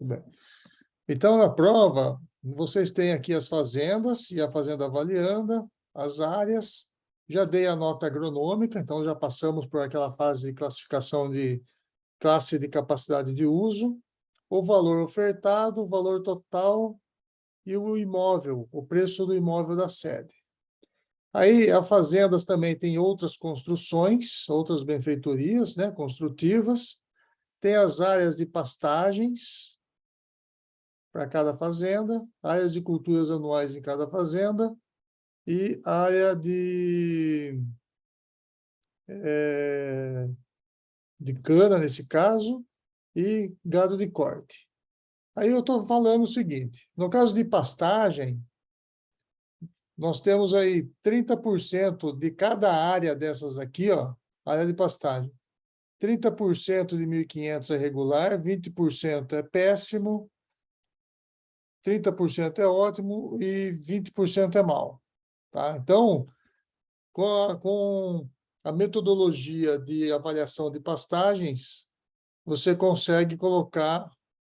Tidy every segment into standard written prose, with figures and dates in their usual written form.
Bem. Então, na prova, vocês têm aqui as fazendas e a fazenda avalianda, as áreas. Já dei a nota agronômica, então já passamos por aquela fase de classificação de classe de capacidade de uso, o valor ofertado, o valor total e o imóvel, o preço do imóvel da sede. Aí, a fazendas também tem outras construções, outras benfeitorias, né, construtivas. Tem as áreas de pastagens para cada fazenda, áreas de culturas anuais em cada fazenda e área de cana, nesse caso, e gado de corte. Aí eu estou falando o seguinte, no caso de pastagem, nós temos aí 30% de cada área dessas aqui, ó, área de pastagem. 30% de 1.500 é regular, 20% é péssimo, 30% é ótimo e 20% é mal. Tá? Então, com a metodologia de avaliação de pastagens, você consegue colocar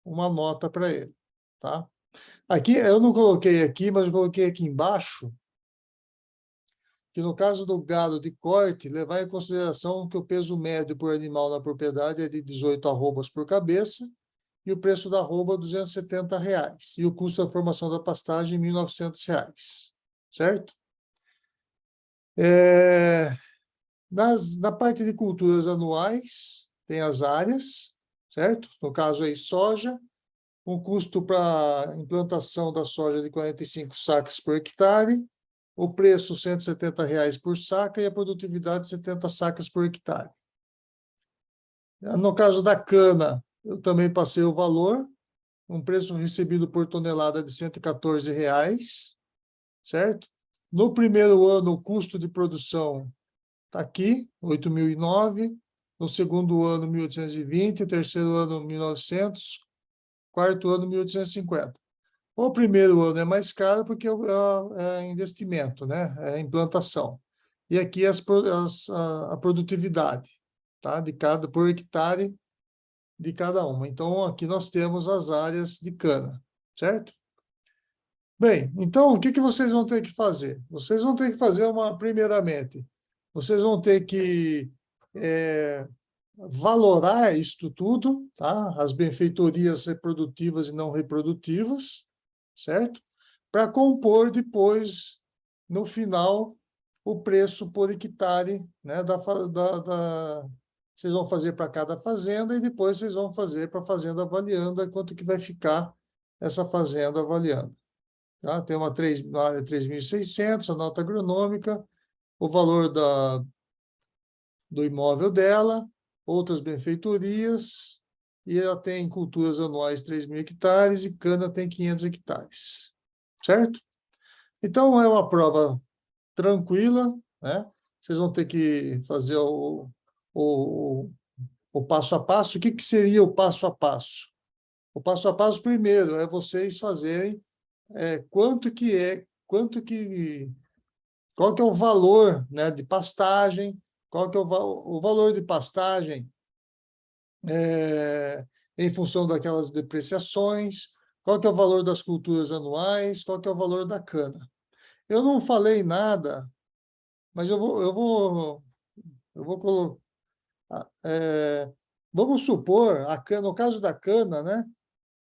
uma nota para ele. Tá? Aqui, eu não coloquei aqui, mas eu coloquei aqui embaixo, que no caso do gado de corte, levar em consideração que o peso médio por animal na propriedade é de 18 arrobas por cabeça, e o preço da arroba R$ 270, e o custo da formação da pastagem R$ 1.900, certo? Na parte de culturas anuais, tem as áreas, certo? No caso aí, soja, um custo para implantação da soja de 45 sacas por hectare, o preço R$ 170 por saca e a produtividade 70 sacas por hectare. No caso da cana, eu também passei o valor, um preço recebido por tonelada de R$ 114, certo? No primeiro ano, o custo de produção está aqui, 8.009, no segundo ano, 1.820, terceiro ano, 1.900, quarto ano, 1.850. O primeiro ano é mais caro porque é investimento, né? É implantação. E aqui a produtividade, tá? Por hectare de cada uma. Então, aqui nós temos as áreas de cana, certo? Bem, então, o que vocês vão ter que fazer? Vocês vão ter que fazer primeiramente, vocês vão ter que valorar isto tudo, tá? As benfeitorias reprodutivas e não reprodutivas, certo? Para compor depois, no final, o preço por hectare, né? Vocês vão fazer para cada fazenda e depois vocês vão fazer para a fazenda avaliando quanto que vai ficar essa fazenda avaliando. Tá? Tem uma área 3.600, a nota agronômica, o valor do imóvel dela, outras benfeitorias, e ela tem culturas anuais 3.000 hectares e cana tem 500 hectares. Certo? Então, é uma prova tranquila, né? Vocês vão ter que fazer o passo a passo. O que seria o passo a passo? O passo a passo, primeiro, é vocês fazerem qual que é o valor, né, de pastagem, qual que é o valor de pastagem em função daquelas depreciações, qual que é o valor das culturas anuais, qual que é o valor da cana. Eu não falei nada, mas eu vou colocar. Vamos supor, no caso da cana, né?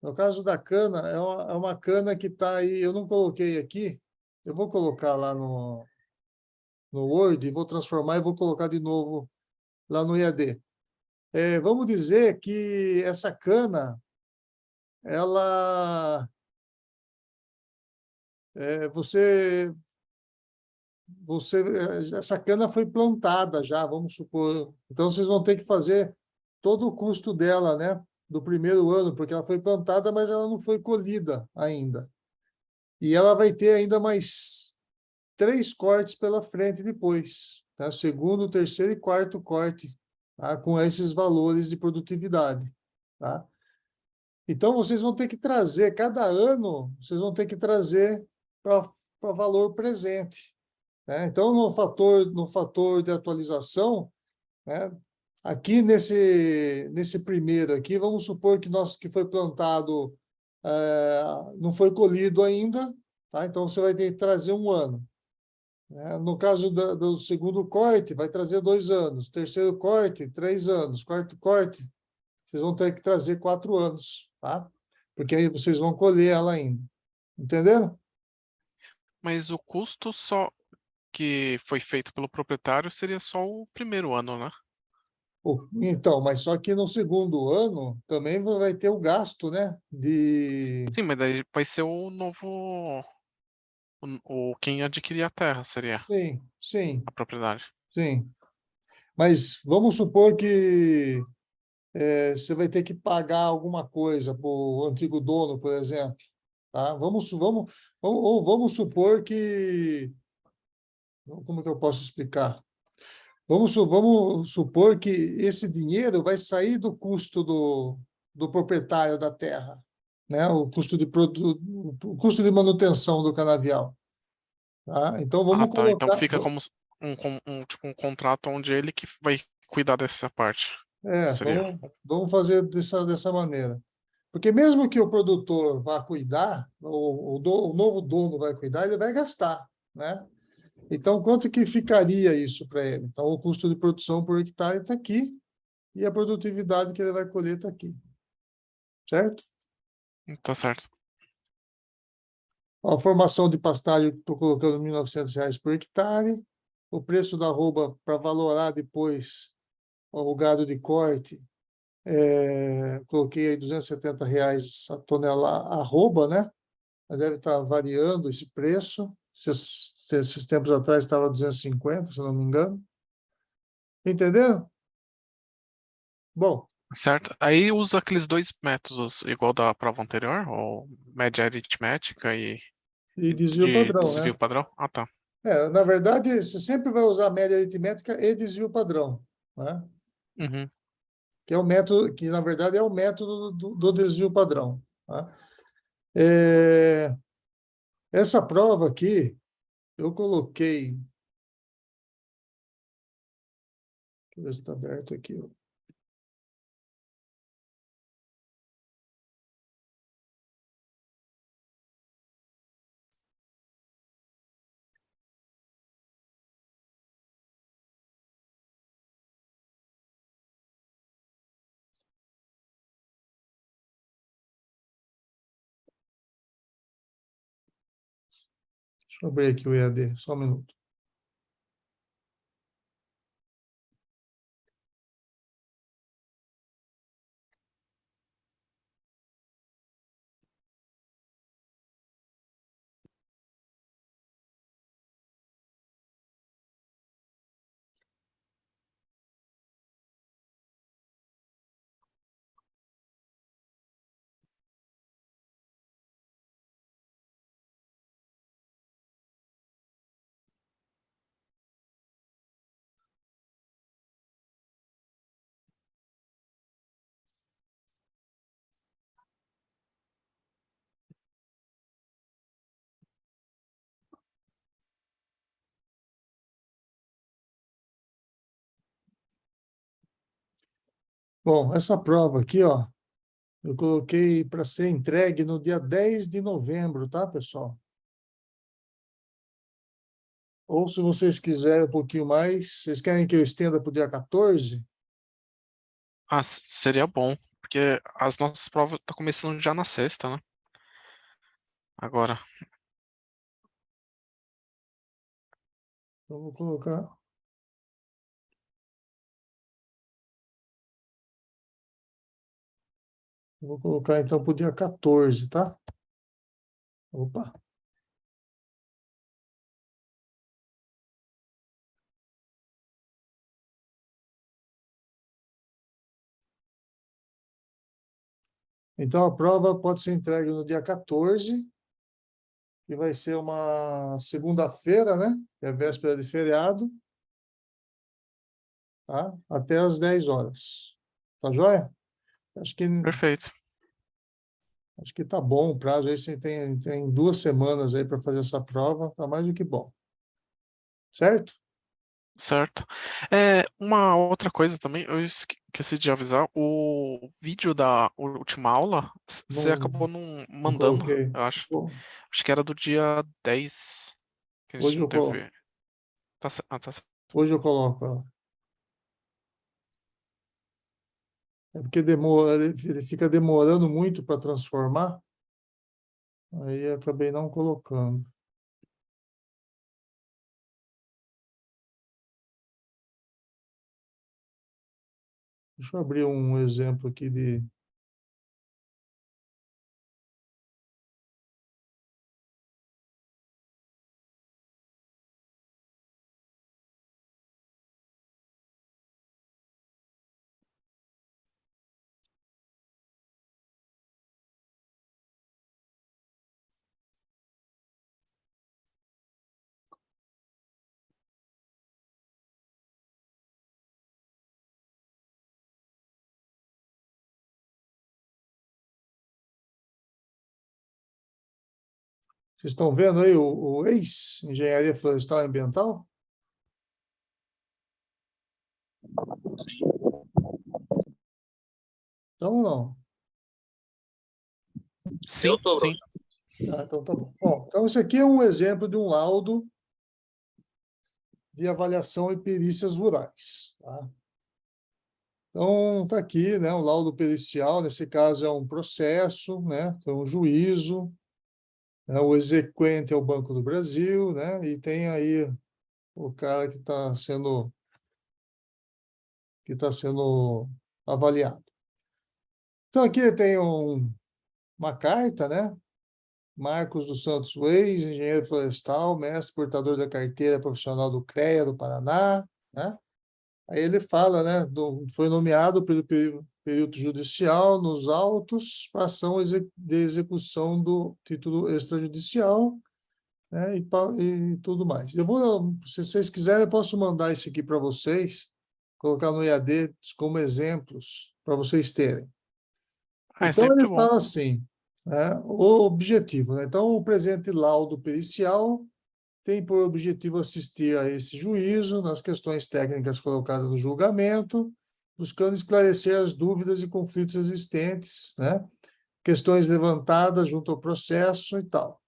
No caso da cana, é uma cana que está aí, eu não coloquei aqui, eu vou colocar lá no Word, vou transformar e vou colocar de novo lá no EAD. Vamos dizer que essa cana, ela, essa cana foi plantada já, vamos supor. Então, vocês vão ter que fazer todo o custo dela, né? Do primeiro ano, porque ela foi plantada, mas ela não foi colhida ainda. E ela vai ter ainda mais 3 cortes pela frente depois, tá? Segundo, terceiro e quarto corte, tá? Com esses valores de produtividade, tá? Então, vocês vão ter que trazer, cada ano, vocês vão ter que trazer para valor presente, né? Então, no fator de atualização, né? Aqui nesse primeiro aqui, vamos supor que nosso que foi plantado não foi colhido ainda, tá? Então você vai ter que trazer um ano, né? No caso do segundo corte, vai trazer 2 anos. Terceiro corte, 3 anos. Quarto corte, vocês vão ter que trazer 4 anos, tá? Porque aí vocês vão colher ela ainda. Entenderam? Mas o custo só que foi feito pelo proprietário seria só o primeiro ano, né? Então, mas só que no segundo ano também vai ter o gasto, né? Sim, mas daí vai ser o novo. Quem adquirir a terra seria Sim, sim, a propriedade. sim. Mas vamos supor que você vai ter que pagar alguma coisa para o antigo dono, por exemplo. Tá? Ou vamos supor que. Como que eu posso explicar? Vamos supor que esse dinheiro vai sair do custo do proprietário da terra, né? O custo de manutenção do canavial. Tá? Então Ah, vamos tá. Então colocar. fica como tipo um contrato onde ele que vai cuidar dessa parte. Seria. Vamos fazer dessa maneira. Porque mesmo que o produtor vá cuidar, o novo dono vai cuidar, ele vai gastar, né? Então, quanto que ficaria isso para ele? Então, o custo de produção por hectare está aqui e a produtividade que ele vai colher está aqui, certo? Tá certo. A formação de pastagem, estou colocando R$ 1.900 por hectare. O preço da arroba para valorar depois o gado de corte, coloquei aí R$ 270 a tonelada arroba, né? Mas deve estar variando esse preço. Esses tempos atrás estava 250, se não me engano. Entendeu? Bom, Certo. Aí usa aqueles dois métodos, igual da prova anterior, ou média aritmética e e desvio de padrão, né? desvio padrão? Ah, tá. Na verdade, você sempre vai usar média aritmética e desvio padrão, né? Uhum. Que é o método, que na verdade é o método do desvio padrão, tá? É, essa prova aqui, eu coloquei. Deixa eu ver se está aberto aqui. Deixa eu abrir aqui o EAD, só um minuto. Bom, essa prova aqui, ó, eu coloquei para ser entregue no dia 10 de novembro, tá, pessoal? Ou se vocês quiserem um pouquinho mais, vocês querem que eu estenda para o dia 14? Ah, seria bom, porque as nossas provas estão começando já na sexta, né? Agora. Eu vou colocar. Vou colocar então para o dia 14, tá? Opa. Então a prova pode ser entregue no dia 14, que vai ser uma segunda-feira, né? Que é véspera de feriado, tá? Até às 10 horas. Tá joia? Acho que Perfeito. acho que tá bom o prazo aí, você tem 2 semanas aí para fazer essa prova, tá mais do que bom. Certo? Certo. Uma outra coisa também, eu esqueci de avisar, o vídeo da última aula, você Não, acabou não não mandando, coloquei. eu acho. Bom, Acho que era do dia 10 que a gente hoje não eu, teve. Tá certo. hoje eu coloco ela. É porque demora, ele fica demorando muito para transformar, aí eu acabei não colocando. Deixa eu abrir um exemplo aqui de. Vocês estão vendo aí o ex, Engenharia Florestal e Ambiental? Então, não. Sim, sim. Ah, então tá bom. Bom, então esse aqui é um exemplo de um laudo de avaliação e perícias rurais. Tá? Então, está aqui, né, um laudo pericial, nesse caso é um processo, né, é um juízo, né, o exequente é o Banco do Brasil, né, e tem aí o cara que tá sendo avaliado. Então, aqui tem uma carta, né, Marcos dos Santos Reis, engenheiro florestal, mestre portador da carteira profissional do CREA do Paraná, né? Aí ele fala, né, foi nomeado pelo período judicial nos autos para ação de execução do título extrajudicial, né, e tudo mais. Se vocês quiserem, eu posso mandar isso aqui para vocês, colocar no EAD como exemplos para vocês terem. É Então sempre ele bom. fala assim, né, o objetivo, né? Então o presente laudo pericial tem por objetivo assistir a esse juízo nas questões técnicas colocadas no julgamento, buscando esclarecer as dúvidas e conflitos existentes, né? Questões levantadas junto ao processo e tal.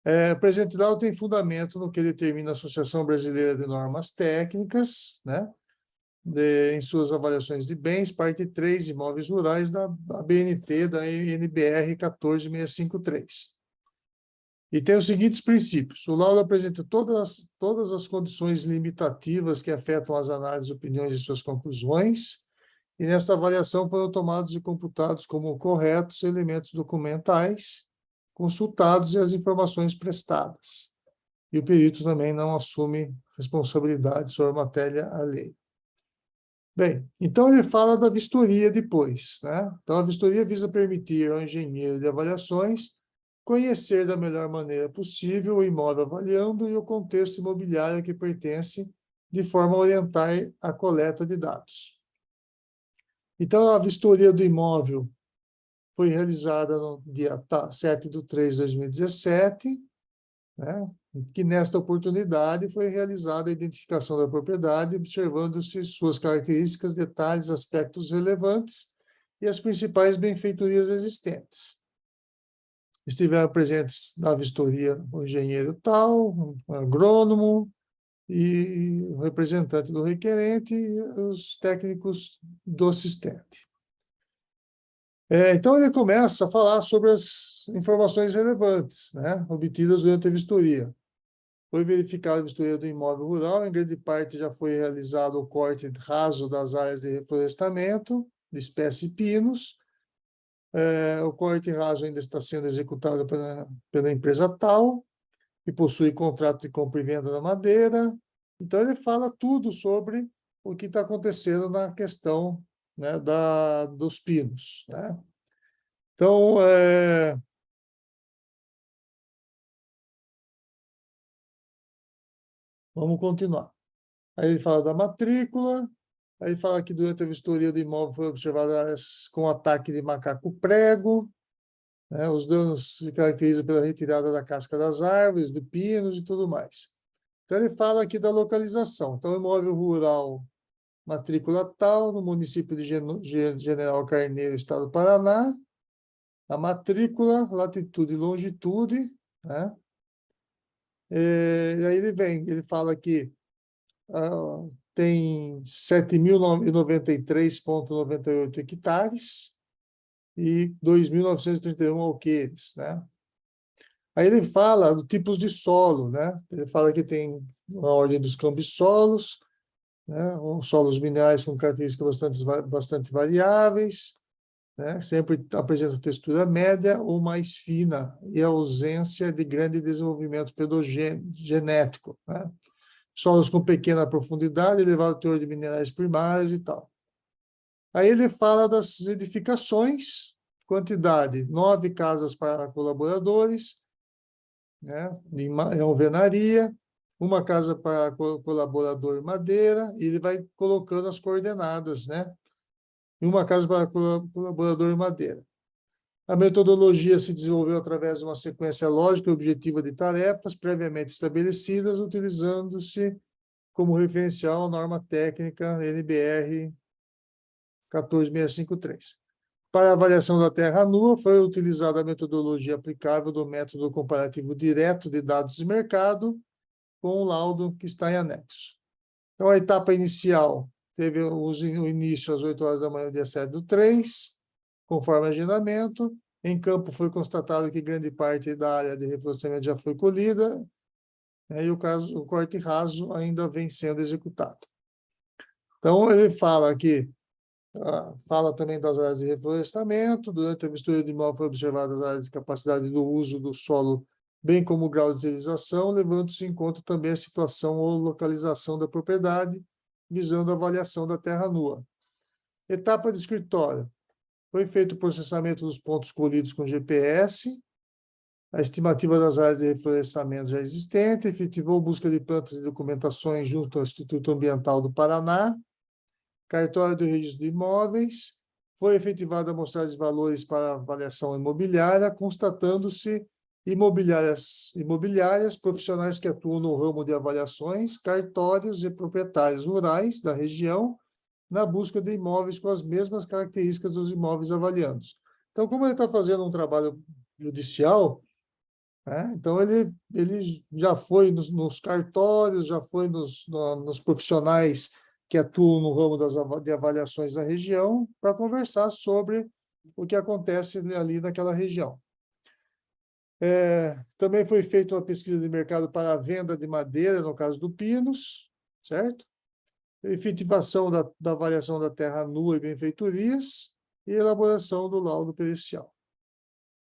O presente laudo tem fundamento no que determina a Associação Brasileira de Normas Técnicas, né? Em suas avaliações de bens, parte 3, imóveis rurais, da ABNT, da NBR 14653. E tem os seguintes princípios. O laudo apresenta todas as condições limitativas que afetam as análises, opiniões e suas conclusões, e nesta avaliação foram tomados e computados como corretos elementos documentais consultados e as informações prestadas. E o perito também não assume responsabilidade sobre a matéria alheia. Bem, então ele fala da vistoria depois, né? Então a vistoria visa permitir ao engenheiro de avaliações conhecer da melhor maneira possível o imóvel avaliando e o contexto imobiliário a que pertence, de forma a orientar a coleta de dados. Então a vistoria do imóvel foi realizada no dia 7/3/2017, né? Que nesta oportunidade foi realizada a identificação da propriedade, observando-se suas características, detalhes, aspectos relevantes e as principais benfeitorias existentes. Estiveram presentes na vistoria o engenheiro tal, um agrônomo e o representante do requerente e os técnicos do assistente. Então ele começa a falar sobre as informações relevantes, né, obtidas durante a vistoria. Foi verificada a vistoria do imóvel rural, em grande parte já foi realizado o corte raso das áreas de reflorestamento, de espécie pinos. O corte raso ainda está sendo executado pela empresa tal, que possui contrato de compra e venda da madeira. Então, ele fala tudo sobre o que está acontecendo na questão, né, dos pinos. Né? Então, vamos continuar. Aí ele fala da matrícula, aí fala que durante a vistoria do imóvel foi observado áreas com ataque de macaco prego, né? Os danos se caracterizam pela retirada da casca das árvores, do pinos e tudo mais. Então, ele fala aqui da localização. Então, imóvel rural, matrícula tal, no município de General Carneiro, estado do Paraná. A matrícula, latitude e longitude, né? E aí ele fala que tem 7.093,98 hectares e 2.931 alqueires, né? Aí ele fala dos tipos de solo, né? Ele fala que tem a ordem dos cambissolos, né? Solos minerais com características bastante variáveis, né? Sempre apresentam textura média ou mais fina e ausência de grande desenvolvimento pedogenético, né? Solos com pequena profundidade, elevado teor de minerais primários e tal. Aí ele fala das edificações, quantidade, 9 casas para colaboradores, né, em alvenaria, uma casa para colaborador em madeira, e ele vai colocando as coordenadas, né? E uma casa para colaborador em madeira. A metodologia se desenvolveu através de uma sequência lógica e objetiva de tarefas previamente estabelecidas, utilizando-se como referencial a norma técnica NBR 14653. Para a avaliação da terra nua, foi utilizada a metodologia aplicável do método comparativo direto de dados de mercado com o laudo que está em anexo. Então, a etapa inicial teve o início às 8 horas da manhã, dia 7/3, conforme agendamento. Em campo foi constatado que grande parte da área de reflorestamento já foi colhida, né, e o corte raso ainda vem sendo executado. Então, ele fala aqui, fala também das áreas de reflorestamento. Durante a mistura de imóvel foi observada as áreas de capacidade do uso do solo, bem como o grau de utilização, levando-se em conta também a situação ou localização da propriedade, visando a avaliação da terra nua. Etapa de escritório. Foi feito o processamento dos pontos colhidos com GPS, a estimativa das áreas de reflorestamento já existente, efetivou busca de plantas e documentações junto ao Instituto Ambiental do Paraná, cartório do registro de imóveis, foi efetivada a amostragem de valores para avaliação imobiliária, constatando-se imobiliárias, profissionais que atuam no ramo de avaliações, cartórios e proprietários rurais da região, na busca de imóveis com as mesmas características dos imóveis avaliados. Então, como ele está fazendo um trabalho judicial, né, então ele já foi nos cartórios, já foi nos profissionais que atuam no ramo de avaliações da região, para conversar sobre o que acontece ali naquela região. Também foi feita uma pesquisa de mercado para a venda de madeira, no caso do Pinos, certo? Efetivação da avaliação da terra nua e benfeitorias e elaboração do laudo pericial.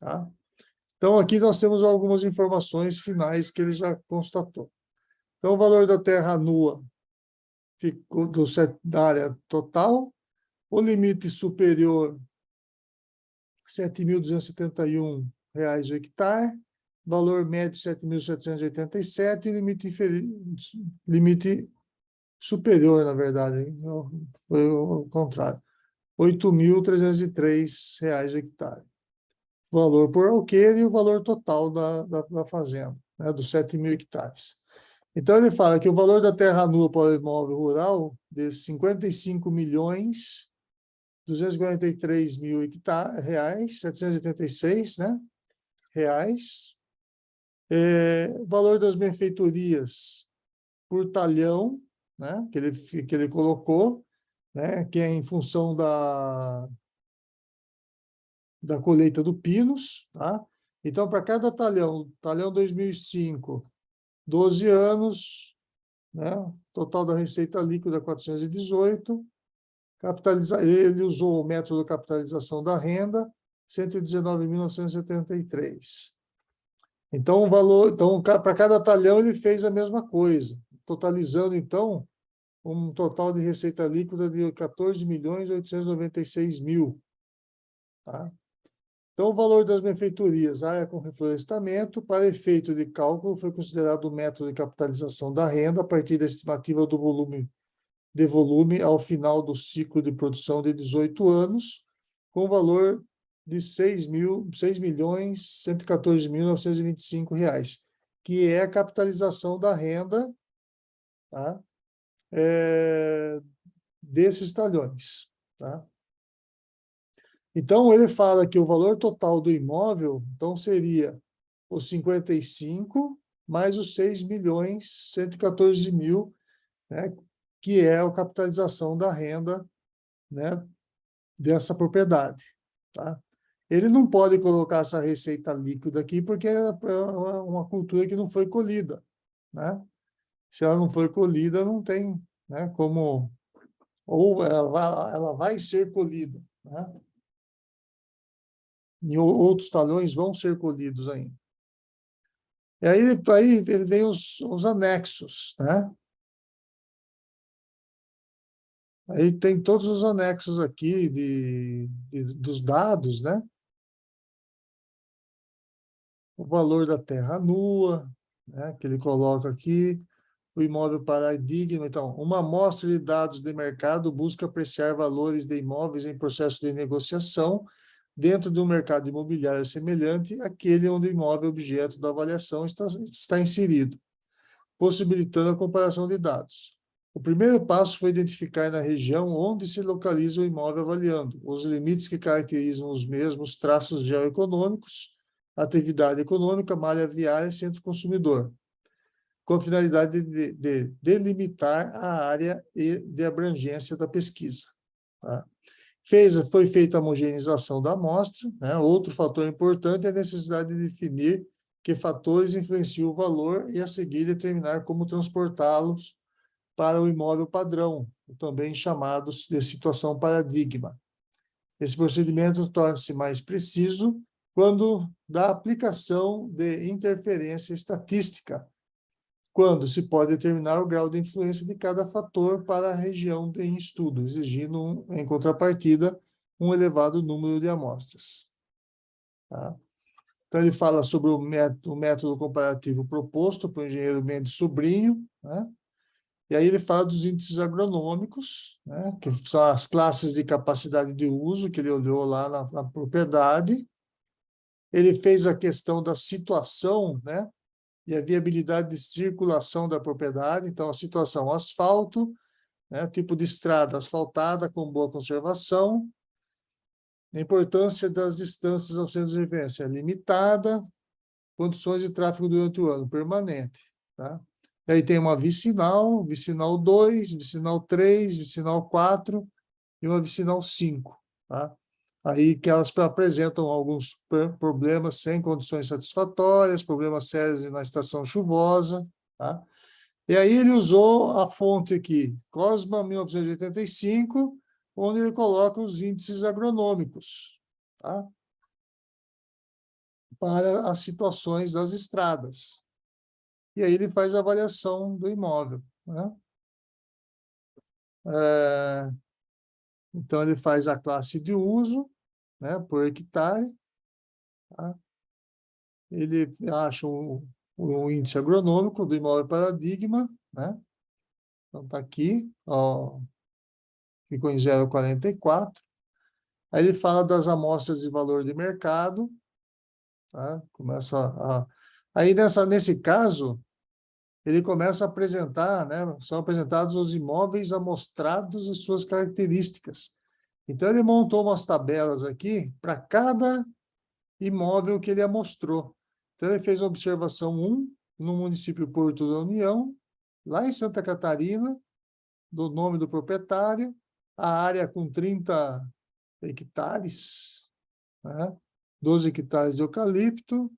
Tá? Então, aqui nós temos algumas informações finais que ele já constatou. Então, o valor da terra nua ficou da área total, o limite superior, R$ 7.271 o hectare, valor médio R$ 7.787, e limite superior, na verdade, foi o contrário, R$ 8.303 o hectare. Valor por alqueire e o valor total da fazenda, né, dos 7.000 hectares. Então, ele fala que o valor da terra nua para o imóvel rural de R$ 55.243.000 reais, 786, né, reais. O valor das benfeitorias por talhão, né, que ele colocou, né, que é em função da colheita do Pinos, tá? Então, para cada talhão 2005, 12 anos, né? Total da receita líquida 418, ele usou o método de capitalização da renda, 119.973. Então, para cada talhão ele fez a mesma coisa, totalizando, então, um total de receita líquida de 14.896.000. Tá? Então, o valor das benfeitorias, área com reflorestamento, para efeito de cálculo, foi considerado o método de capitalização da renda a partir da estimativa do volume ao final do ciclo de produção de 18 anos, com valor de R$ 6.114.925, que é a capitalização da renda tá? Desses talhões, tá? Então, ele fala que o valor total do imóvel, então, seria os 55 mais os 6.114.000, né, que é a capitalização da renda, né, dessa propriedade, tá? Ele não pode colocar essa receita líquida aqui porque é uma cultura que não foi colhida, né? Se ela não foi colhida, não tem, né, como... Ou ela vai ser colhida, né? E outros talhões vão ser colhidos ainda. E aí ele vem os anexos, né? Aí tem todos os anexos aqui dos dados, né? O valor da terra nua, né? Que ele coloca aqui, o imóvel paradigma. Então, uma amostra de dados de mercado busca apreciar valores de imóveis em processo de negociação dentro de um mercado imobiliário semelhante àquele onde o imóvel objeto da avaliação está inserido, possibilitando a comparação de dados. O primeiro passo foi identificar na região onde se localiza o imóvel avaliando, os limites que caracterizam os mesmos traços geoeconômicos, atividade econômica, malha viária, centro consumidor, com a finalidade de delimitar a área e de abrangência da pesquisa. Tá? Foi feita a homogeneização da amostra, né? Outro fator importante é a necessidade de definir que fatores influenciam o valor e, a seguir, determinar como transportá-los para o imóvel padrão, também chamado de situação paradigma. Esse procedimento torna-se mais preciso quando da aplicação de interferência estatística, quando se pode determinar o grau de influência de cada fator para a região em estudo, exigindo, em contrapartida, um elevado número de amostras. Tá? Então, ele fala sobre o método comparativo proposto por engenheiro Mendes Sobrinho, né? E aí ele fala dos índices agronômicos, né? Que são as classes de capacidade de uso que ele olhou lá na propriedade. Ele fez a questão da situação, né? E a viabilidade de circulação da propriedade. Então, a situação asfalto, né? Tipo de estrada asfaltada com boa conservação. A importância das distâncias aos centros de referência limitada, condições de tráfego durante o ano, permanente. Tá? Aí tem uma vicinal, vicinal 2, vicinal 3, vicinal 4 e uma vicinal 5. Tá? Aí que elas apresentam alguns problemas sem condições satisfatórias, problemas sérios na estação chuvosa. Tá? E aí ele usou a fonte aqui, Cosma 1985, onde ele coloca os índices agronômicos, tá? Para as situações das estradas. E aí ele faz a avaliação do imóvel, né? Então, ele faz a classe de uso, né, por hectare, tá? Ele acha o índice agronômico do imóvel paradigma, né? Então, está aqui, ó, ficou em 0,44. Aí ele fala das amostras de valor de mercado, tá? Aí, nesse caso, ele começa a apresentar, né? São apresentados os imóveis amostrados e suas características. Então, ele montou umas tabelas aqui para cada imóvel que ele amostrou. Então, ele fez a observação 1 no município Porto da União, lá em Santa Catarina, do nome do proprietário, a área com 30 hectares, né? 12 hectares de eucalipto,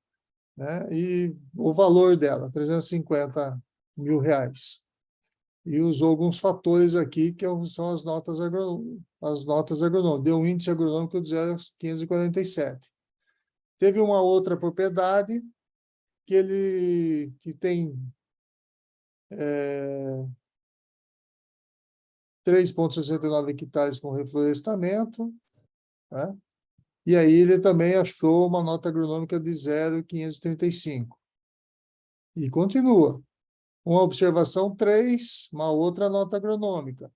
né? E o valor dela, R$ 350.000. E usou alguns fatores aqui, que são as notas agronômicas. Deu um índice agronômico de 0,547. Teve uma outra propriedade que tem 3,69 hectares com reflorestamento, né? E aí ele também achou uma nota agronômica de 0,535. E continua. Uma observação 3, uma outra nota agronômica.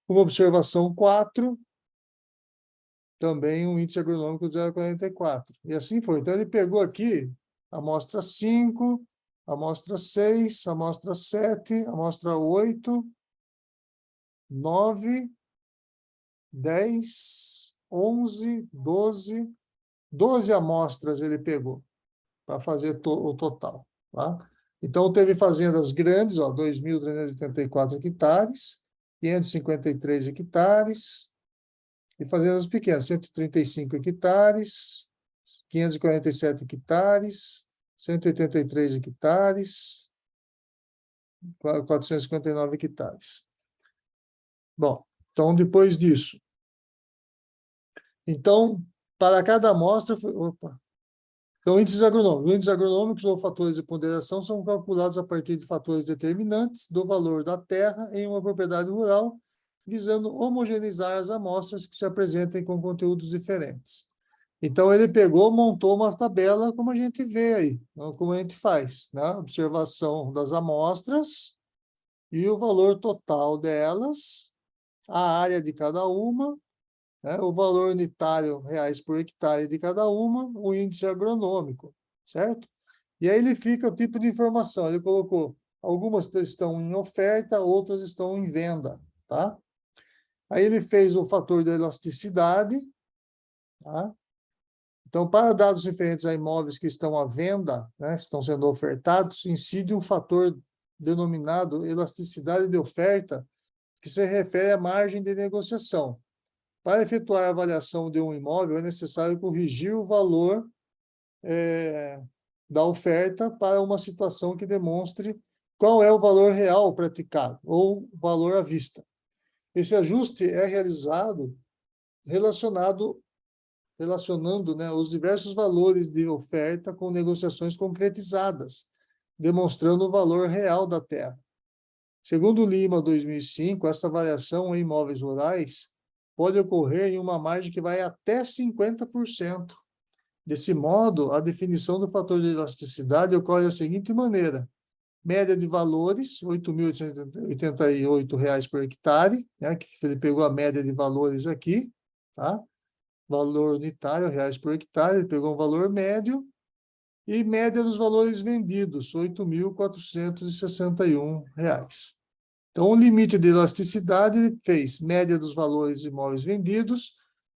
Uma observação 4, também um índice agronômico de 0,44. E assim foi. Então, ele pegou aqui a amostra 5, amostra 6, amostra 7, amostra 8, 9, 10, 11, 12. 12 amostras ele pegou para fazer o total. Tá? Então, teve fazendas grandes, 2.384 hectares, 553 hectares, e fazendas pequenas, 135 hectares, 547 hectares, 183 hectares, 459 hectares. Bom, então, depois disso. Então, para cada amostra... Então, índices agronômicos ou fatores de ponderação são calculados a partir de fatores determinantes do valor da terra em uma propriedade rural, visando homogeneizar as amostras que se apresentem com conteúdos diferentes. Então, ele pegou, montou uma tabela, como a gente vê aí, como a gente faz, né? Observação das amostras e o valor total delas, a área de cada uma, né? O valor unitário, reais por hectare de cada uma, o índice agronômico, certo? E aí ele fica o tipo de informação, ele colocou, algumas estão em oferta, outras estão em venda, tá? Aí ele fez o fator da elasticidade, tá? Então, para dados referentes a imóveis que estão à venda, né, estão sendo ofertados, incide um fator denominado elasticidade de oferta, que se refere à margem de negociação. Para efetuar a avaliação de um imóvel, é necessário corrigir o valor da oferta para uma situação que demonstre qual é o valor real praticado, ou valor à vista. Esse ajuste é realizado relacionando, né, os diversos valores de oferta com negociações concretizadas, demonstrando o valor real da terra. Segundo Lima, 2005, essa variação em imóveis rurais pode ocorrer em uma margem que vai até 50%. Desse modo, a definição do fator de elasticidade ocorre da seguinte maneira: média de valores, R$ 8.888 por hectare, né, que ele pegou a média de valores aqui, tá? Valor unitário, reais por hectare, ele pegou um valor médio, e média dos valores vendidos, R$ 8.461. Então, o limite de elasticidade ele fez média dos valores de imóveis vendidos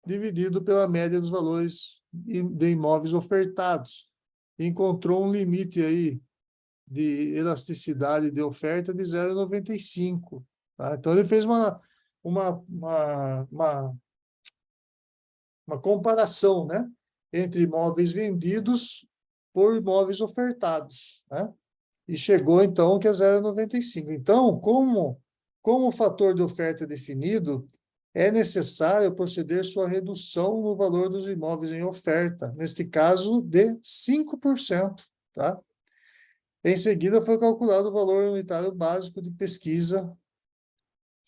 dividido pela média dos valores de imóveis ofertados. Encontrou um limite aí de elasticidade de oferta de 0,95. Tá? Então, ele fez uma comparação, né, entre imóveis vendidos por imóveis ofertados, né? E chegou, então, que é 0,95. Então, como o fator de oferta é definido, é necessário proceder sua redução no valor dos imóveis em oferta, neste caso, de 5%. Tá? Em seguida, foi calculado o valor unitário básico de pesquisa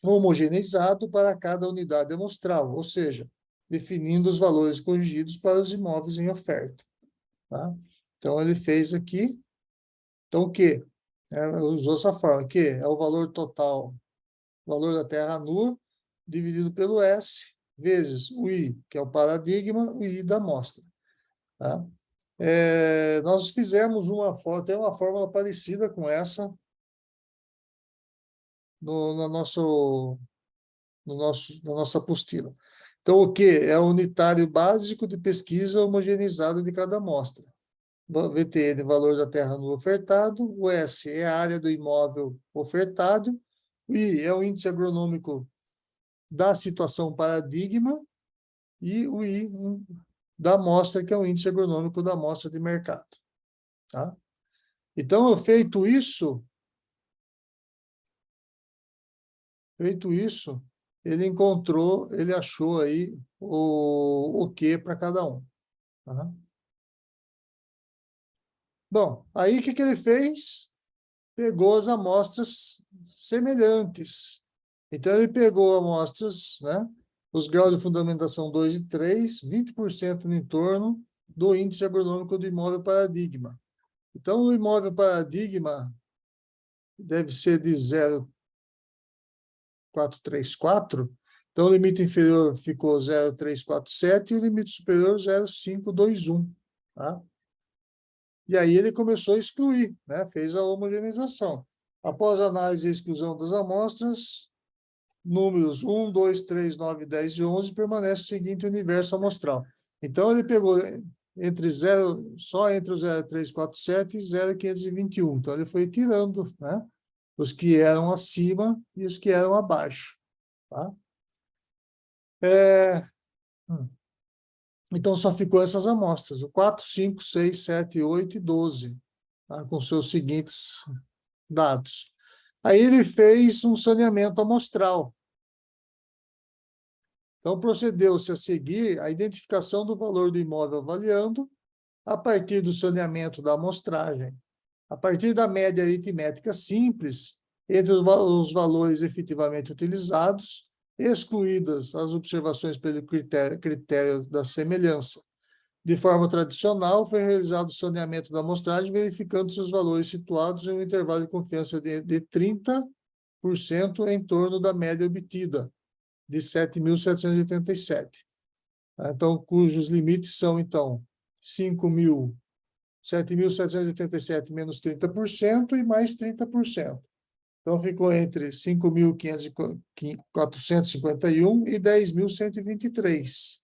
homogeneizado para cada unidade amostral, ou seja, definindo os valores corrigidos para os imóveis em oferta. Tá? Então, ele fez aqui. Então, o quê? Usou essa forma, que é o valor total, valor da terra nua, dividido pelo S, vezes o I, que é o paradigma, o I da amostra. Tá? Nós fizemos tem uma fórmula parecida com essa na nossa apostila. Então, o que? É o unitário básico de pesquisa homogeneizado de cada amostra. VTN, valor da terra no ofertado, o S é a área do imóvel ofertado, o I é o índice agronômico da situação paradigma e o I da amostra, que é o índice agronômico da amostra de mercado. Tá? Então, feito isso, ele achou aí o que para cada um. Tá? Bom, aí o que ele fez? Pegou as amostras semelhantes. Então, ele pegou amostras, né? Os graus de fundamentação 2 e 3, 20% no entorno do índice agronômico do imóvel paradigma. Então, o imóvel paradigma deve ser de 0,434. Então, o limite inferior ficou 0,347 e o limite superior 0,521. Tá? E aí ele começou a excluir, né? Fez a homogeneização. Após a análise e exclusão das amostras, números 1, 2, 3, 9, 10 e 11 permanece o seguinte universo amostral. Então, ele pegou entre 0, só entre o 0,347 e 0,521. Então, ele foi tirando, né? Os que eram acima e os que eram abaixo. Tá? Então, só ficou essas amostras, o 4, 5, 6, 7, 8 e 12, tá? Com seus seguintes dados. Aí ele fez um saneamento amostral. Então, procedeu-se a seguir a identificação do valor do imóvel avaliando a partir do saneamento da amostragem, a partir da média aritmética simples entre os valores efetivamente utilizados, excluídas as observações pelo critério da semelhança. De forma tradicional, foi realizado o saneamento da amostragem, verificando se os valores situados em um intervalo de confiança de 30% em torno da média obtida, de 7.787. Então, cujos limites são, então, 7.787 menos 30% e mais 30%. Então, ficou entre 5.451 e 10.123.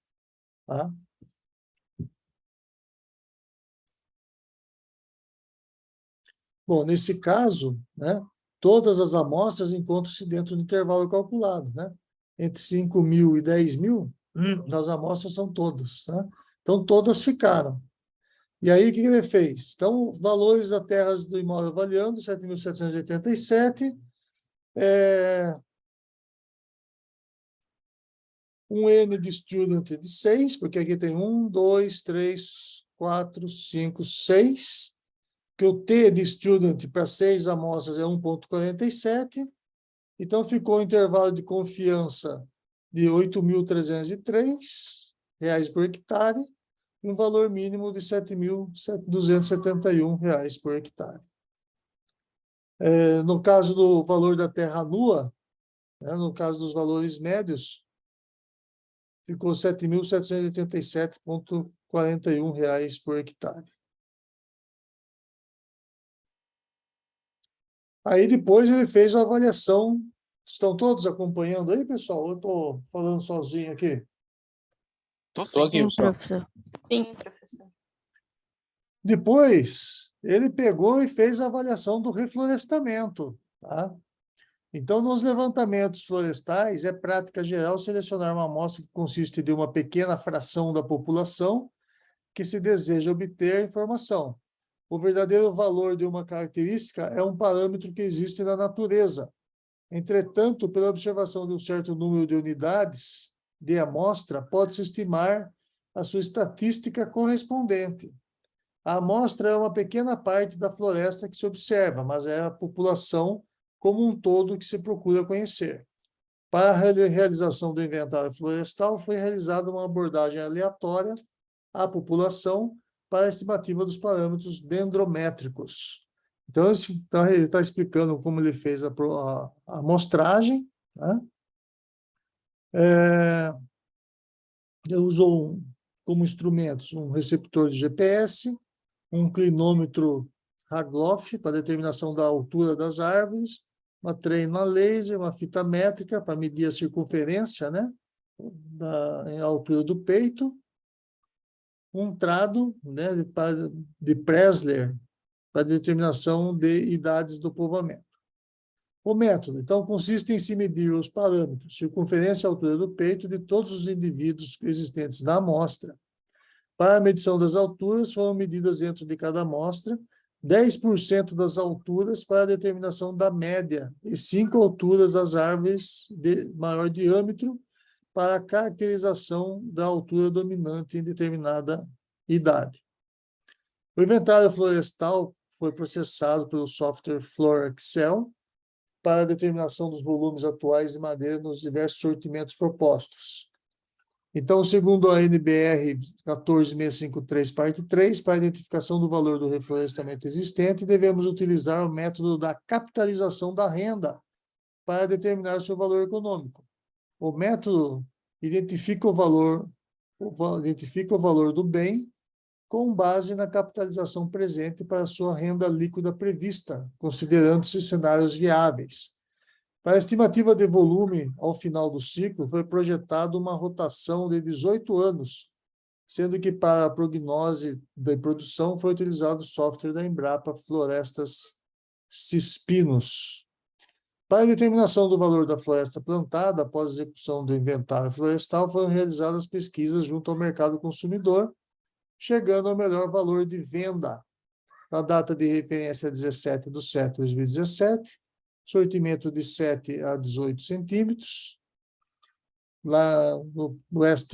Tá? Bom, nesse caso, né, todas as amostras encontram-se dentro do intervalo calculado, né? Entre 5.000 e 10.000, as amostras são todas, né? Então, todas ficaram. E aí, o que ele fez? Então, valores da terras do imóvel avaliando, 7.787, um N de student de 6, porque aqui tem 1, 2, 3, 4, 5, 6, que o T de student para 6 amostras é 1,47, então ficou um intervalo de confiança de R$ 8.303 por hectare, e um valor mínimo de R$ 7.271 por hectare. No caso do valor da terra nua, né, no caso dos valores médios, ficou R$ 7.787,41 por hectare. Aí depois ele fez a avaliação. Estão todos acompanhando aí, pessoal? Eu estou falando sozinho aqui. Estou aqui, pessoal. Professor. Sim, professor. Depois, ele pegou e fez a avaliação do reflorestamento. Tá? Então, nos levantamentos florestais, é prática geral selecionar uma amostra que consiste de uma pequena fração da população que se deseja obter informação. O verdadeiro valor de uma característica é um parâmetro que existe na natureza. Entretanto, pela observação de um certo número de unidades de amostra, pode-se estimar a sua estatística correspondente. A amostra é uma pequena parte da floresta que se observa, mas é a população como um todo que se procura conhecer. Para a realização do inventário florestal, foi realizada uma abordagem aleatória à população para a estimativa dos parâmetros dendrométricos. Então, ele está explicando como ele fez a amostragem. Né? Ele usou como instrumentos um receptor de GPS, um clinômetro Hagloff para determinação da altura das árvores, uma treina laser, uma fita métrica para medir a circunferência, né, a altura do peito, um trado, né, de Presler para determinação de idades do povoamento. O método, então, consiste em se medir os parâmetros, circunferência e altura do peito de todos os indivíduos existentes na amostra. Para a medição das alturas, foram medidas dentro de cada amostra 10% das alturas para a determinação da média e 5 alturas das árvores de maior diâmetro para a caracterização da altura dominante em determinada idade. O inventário florestal foi processado pelo software Flora Excel para a determinação dos volumes atuais de madeira nos diversos sortimentos propostos. Então, segundo a NBR 14653, parte 3, para a identificação do valor do reflorestamento existente, devemos utilizar o método da capitalização da renda para determinar seu valor econômico. O método identifica o valor do bem com base na capitalização presente para sua renda líquida prevista, considerando-se cenários viáveis. Para a estimativa de volume ao final do ciclo, foi projetada uma rotação de 18 anos, sendo que para a prognose da produção foi utilizado o software da Embrapa Florestas Cispinos. Para a determinação do valor da floresta plantada, após a execução do inventário florestal, foram realizadas pesquisas junto ao mercado consumidor, chegando ao melhor valor de venda. Na data de referência 17/7/2017, sortimento de 7 a 18 centímetros. Lá no West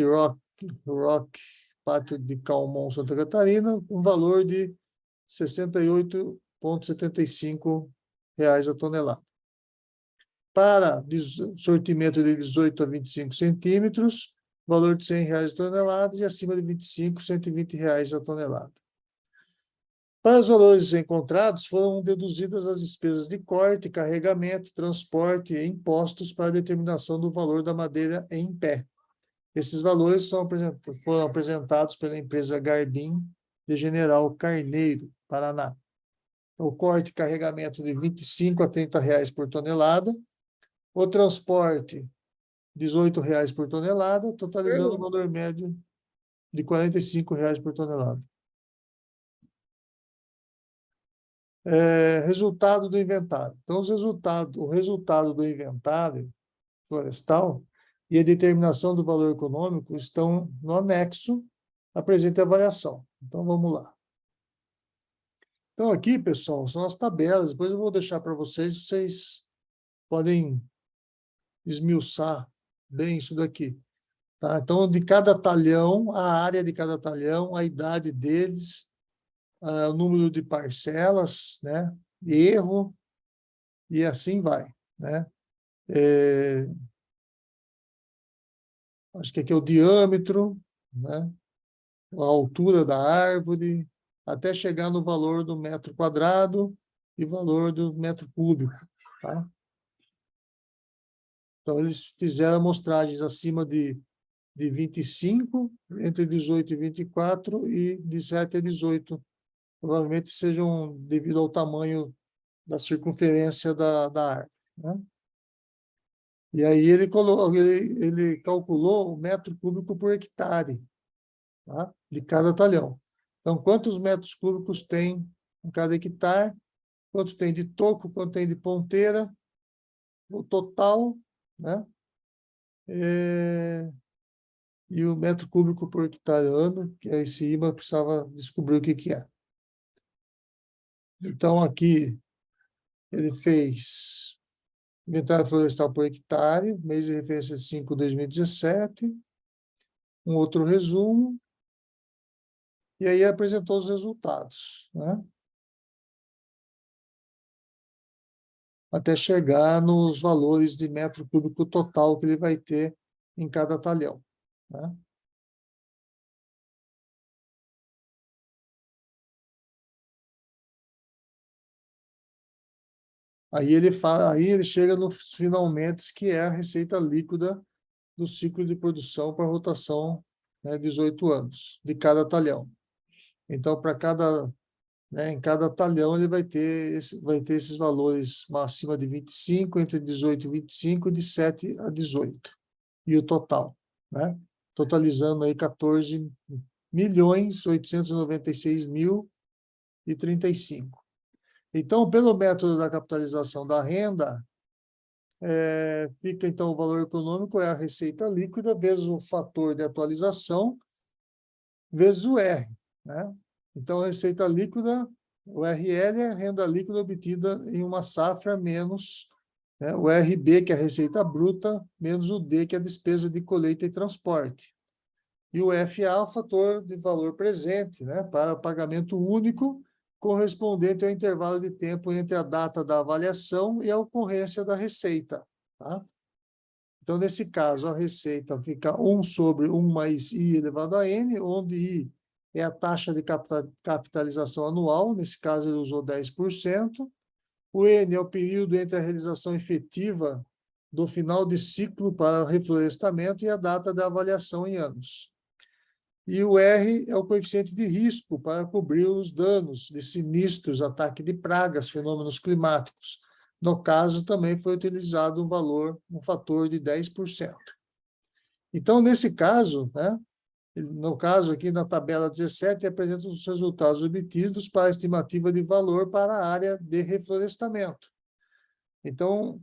Rock, Pátio de Calmon, Santa Catarina, um valor de R$ 68,75 a tonelada. Para sortimento de 18 a 25 centímetros, valor de R$ 100 a tonelada e acima de 25, R$ 120 a tonelada. Para os valores encontrados, foram deduzidas as despesas de corte, carregamento, transporte e impostos para a determinação do valor da madeira em pé. Esses valores foram apresentados pela empresa Garbim de General Carneiro, Paraná. O corte e carregamento de R$ 25 a R$ 30 por tonelada, o transporte R$ 18 por tonelada, totalizando o valor médio de R$ 45 por tonelada. Resultado do inventário. Então, o resultado do inventário florestal e a determinação do valor econômico estão no anexo à presente avaliação. Então, vamos lá. Então, aqui, pessoal, são as tabelas. Depois eu vou deixar para vocês, vocês podem esmiuçar bem isso daqui. Tá? Então, de cada talhão, a área de cada talhão, a idade deles, o número de parcelas, né? Erro, e assim vai, né? Acho que aqui é o diâmetro, né? A altura da árvore, até chegar no valor do metro quadrado e valor do metro cúbico, tá? Então, eles fizeram amostragens acima de 25, entre 18 e 24, e de 7 a 18. Provavelmente sejam devido ao tamanho da circunferência da árvore, né? E aí ele calculou o metro cúbico por hectare, tá? De cada talhão. Então, quantos metros cúbicos tem em cada hectare, quanto tem de toco, quanto tem de ponteira, o total, né? E o metro cúbico por hectare ano, que aí esse IMA precisava descobrir o que é. Então, aqui ele fez inventário florestal por hectare, mês de referência 5/2017, um outro resumo, e aí apresentou os resultados, né? Até chegar nos valores de metro cúbico total que ele vai ter em cada talhão, né? Aí ele chega nos finalmente, que é a receita líquida do ciclo de produção para rotação, né, 18 anos, de cada talhão. Então, para cada, né, em cada talhão, ele vai ter esses valores acima de 25, entre 18 e 25, de 7 a 18. E o total, né? Totalizando aí 14.896.035. Então, pelo método da capitalização da renda, fica, então, o valor econômico é a receita líquida vezes o fator de atualização vezes o R, né? Então, a receita líquida, o RL é a renda líquida obtida em uma safra menos, né, o RB, que é a receita bruta, menos o D, que é a despesa de colheita e transporte. E o FA é o fator de valor presente, né, para pagamento único, correspondente ao intervalo de tempo entre a data da avaliação e a ocorrência da receita, tá? Então, nesse caso, a receita fica 1 sobre 1 mais I elevado a N, onde I é a taxa de capitalização anual, nesse caso ele usou 10%, o N é o período entre a realização efetiva do final de ciclo para reflorestamento e a data da avaliação em anos. E o R é o coeficiente de risco para cobrir os danos de sinistros, ataque de pragas, fenômenos climáticos. No caso, também foi utilizado um fator de 10%. Então, nesse caso, né, no caso aqui na tabela 17, apresenta os resultados obtidos para a estimativa de valor para a área de reflorestamento. Então,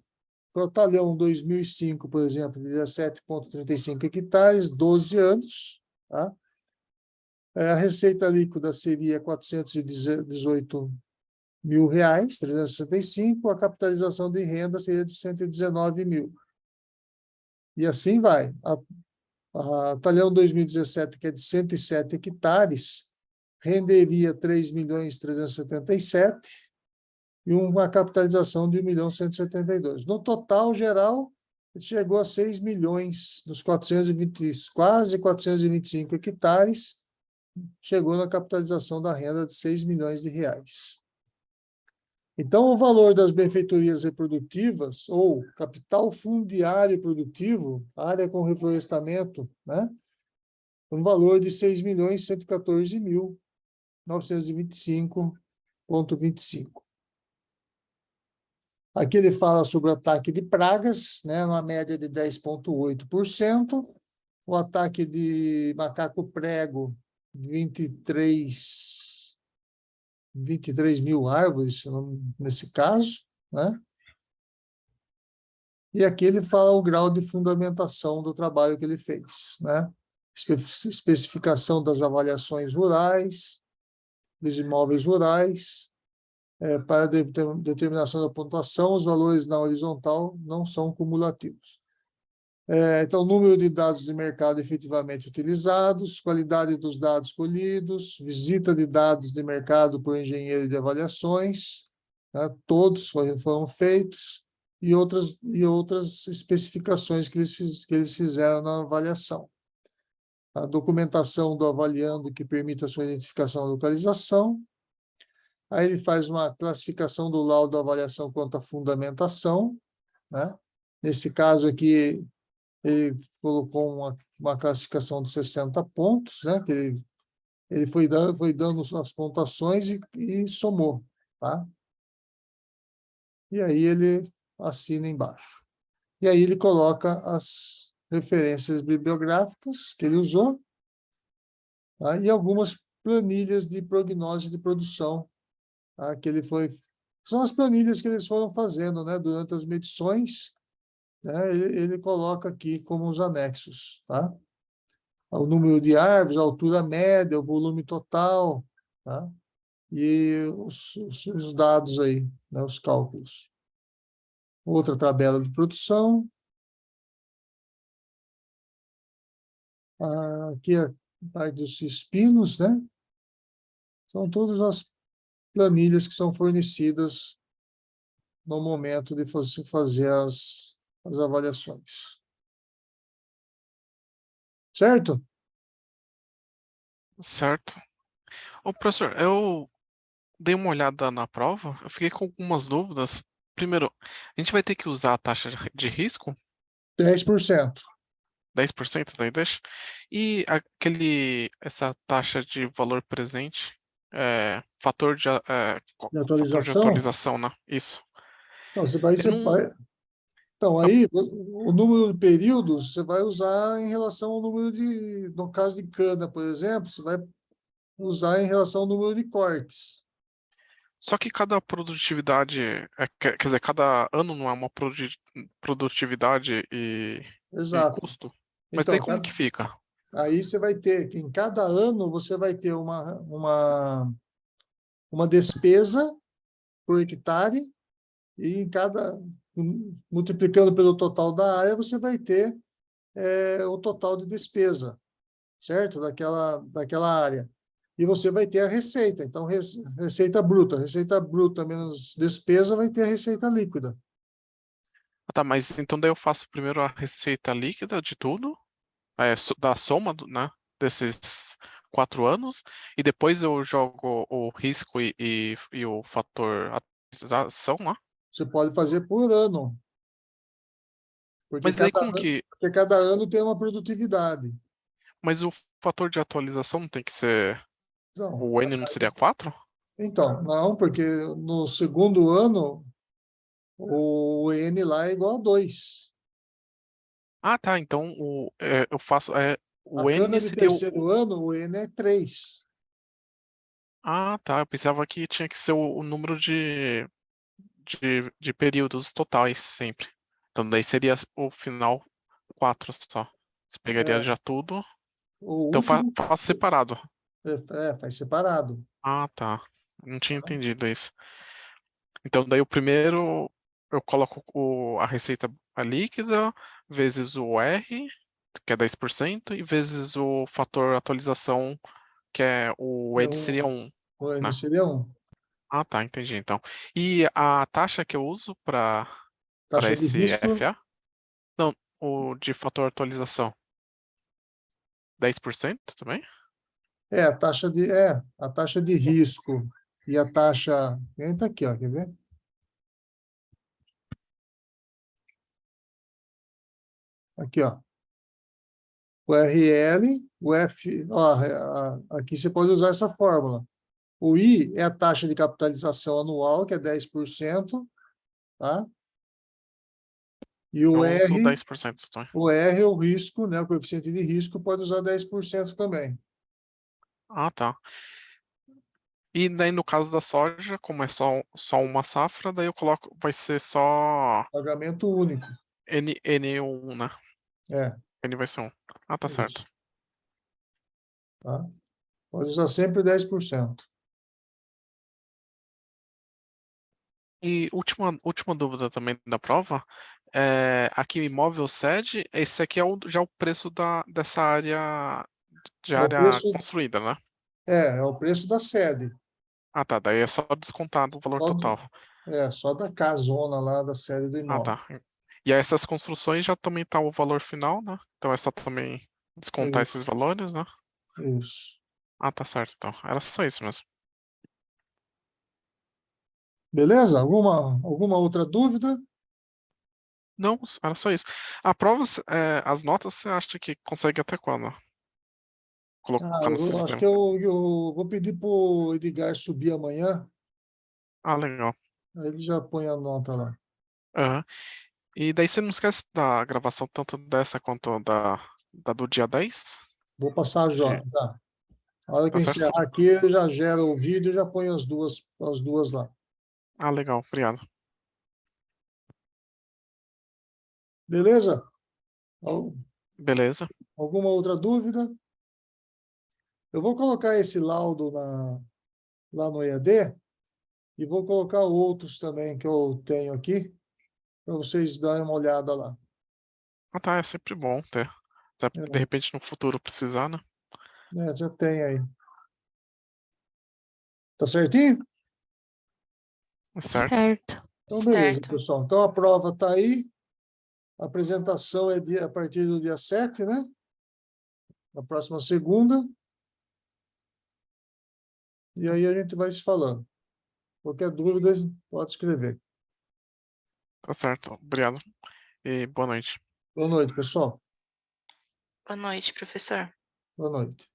para o talhão 2005, por exemplo, 17,35 hectares, 12 anos, tá? A receita líquida seria R$ 418.000, a capitalização de renda seria de 119 mil. E assim vai. A talhão 2017, que é de 107 hectares, renderia 3.377.000 e uma capitalização de 1.172.000. No total geral, chegou a 6 milhões nos 420, quase 425 hectares, chegou na capitalização da renda de 6 milhões de reais. Então, o valor das benfeitorias reprodutivas, ou capital fundiário produtivo, área com reflorestamento, né? Um valor de 6.114.925,25. Aqui ele fala sobre o ataque de pragas, né? Uma média de 10,8%. O ataque de macaco prego, 23 mil árvores, nesse caso, né? E aqui ele fala o grau de fundamentação do trabalho que ele fez, né? Especificação das avaliações rurais, dos imóveis rurais, para determinação da pontuação, os valores na horizontal não são cumulativos. Então, número de dados de mercado efetivamente utilizados, qualidade dos dados colhidos, visita de dados de mercado por engenheiro de avaliações, né? Todos foram feitos, e outras especificações que eles fizeram na avaliação. A documentação do avaliando que permite a sua identificação e localização. Aí ele faz uma classificação do laudo da avaliação quanto à fundamentação, né? Nesse caso aqui, ele colocou uma classificação de 60 pontos, né? Que ele foi dando as pontuações e somou, tá? E aí ele assina embaixo. E aí ele coloca as referências bibliográficas que ele usou, tá? E algumas planilhas de prognose de produção, tá? São as planilhas que eles foram fazendo, né? Durante as medições, né? Ele coloca aqui como os anexos, tá? O número de árvores, a altura média, o volume total, tá? E os dados aí, né? Os cálculos. Outra tabela de produção. Aqui a parte dos espinos, né? São todas as planilhas que são fornecidas no momento de fazer as avaliações. Certo? Certo. Ô, professor, eu dei uma olhada na prova, eu fiquei com algumas dúvidas. Primeiro, a gente vai ter que usar a taxa de risco, 10%. 10% daí deixa, e essa taxa de valor presente, De fator de atualização? atualização, né? Isso. Então, você vai Eu não, separar. Então, aí, o número de períodos você vai usar em relação ao número de... No caso de cana, por exemplo, você vai usar em relação ao número de cortes. Só que cada produtividade, quer dizer, cada ano não é uma produtividade e Exato. custo? Mas daí Então, como que fica? aí você vai ter que, em cada ano, você vai ter uma despesa por hectare, e multiplicando pelo total da área, você vai ter o total de despesa, certo? Daquela área. E você vai ter a receita. Então, receita bruta menos despesa vai ter a receita líquida. Ah, tá, mas então daí eu faço primeiro a receita líquida de tudo, da soma, né, desses 4 anos, e depois eu jogo o risco e o fator atualização, né? Você pode fazer por ano, porque Mas daí como que... cada ano tem uma produtividade. Mas o fator de atualização não tem que ser. Não, O N não seria 4? então, não, porque no segundo ano o N lá é igual a 2. Ah, tá. Então eu faço. A O cana N de seria terceiro ano, o N é 3. Ah, tá. Eu pensava que tinha que ser o número de períodos totais sempre. Então daí seria o final 4 só. Você pegaria É, já tudo. o Então último faço separado. faz separado. Ah, tá. Não tinha Tá? entendido isso. Então daí o primeiro eu coloco a receita líquida vezes o R, que é 10%, e vezes o fator atualização, que é o É N seria 1, o N né? seria 1. Ah, tá, entendi então. E a taxa que eu uso para Taxa de esse risco, FA? Não, o de fator atualização. 10% também? a taxa de risco e a taxa, entra aqui, ó, quer ver? Aqui, ó. O RL, o F, ó, aqui você pode usar essa fórmula. O I é a taxa de capitalização anual, que é 10%, tá? E Eu uso 10% também. o R é o risco, né? O coeficiente de risco pode usar 10% também. Ah, tá. E daí no caso da soja, como é só uma safra, daí eu coloco, vai ser só Pagamento único. N1, né? É, N vai ser 1. Ah, tá certo. isso, tá? Pode usar sempre 10%. E última dúvida também da prova, aqui o imóvel sede, esse aqui é já o preço dessa área, de É o área preço, construída, né? é o preço da sede. Ah, tá, daí é só descontar do valor Só, total. só da casona lá da sede do Ah, imóvel. tá. E aí essas construções já também tá o valor final, né? Então é só também descontar esses Isso, valores, né? isso. Ah, tá certo, então. Era só isso mesmo. Beleza? Alguma outra dúvida? Não, era só isso. A prova, as notas, você acha que consegue até quando? Colocar no Eu acho que sistema. eu vou pedir para o Edgar subir amanhã, Ah, legal. aí ele já põe a nota lá. Aham. E daí você não esquece da gravação tanto dessa quanto da do dia 10? Vou passar De... tá. A hora que Tá eu certo? encerrar aqui, eu já gero o vídeo e já ponho as duas lá. Ah, legal. Obrigado. Beleza? Al- Beleza. Alguma outra dúvida? Eu vou colocar esse laudo lá no EAD e vou colocar outros também que eu tenho aqui, para vocês darem uma olhada lá. Ah, tá. É sempre bom ter. Até de É, repente no futuro precisar, né? já tem aí. Tá certinho? É certo. Certo. Então, beleza, Certo. pessoal. Então, a prova está aí. A apresentação é a partir do dia 7, né? Na próxima segunda. E aí a gente vai se falando. Qualquer dúvida, pode escrever. Tá certo. Obrigado. E boa noite. Boa noite, pessoal. Boa noite, professor. Boa noite.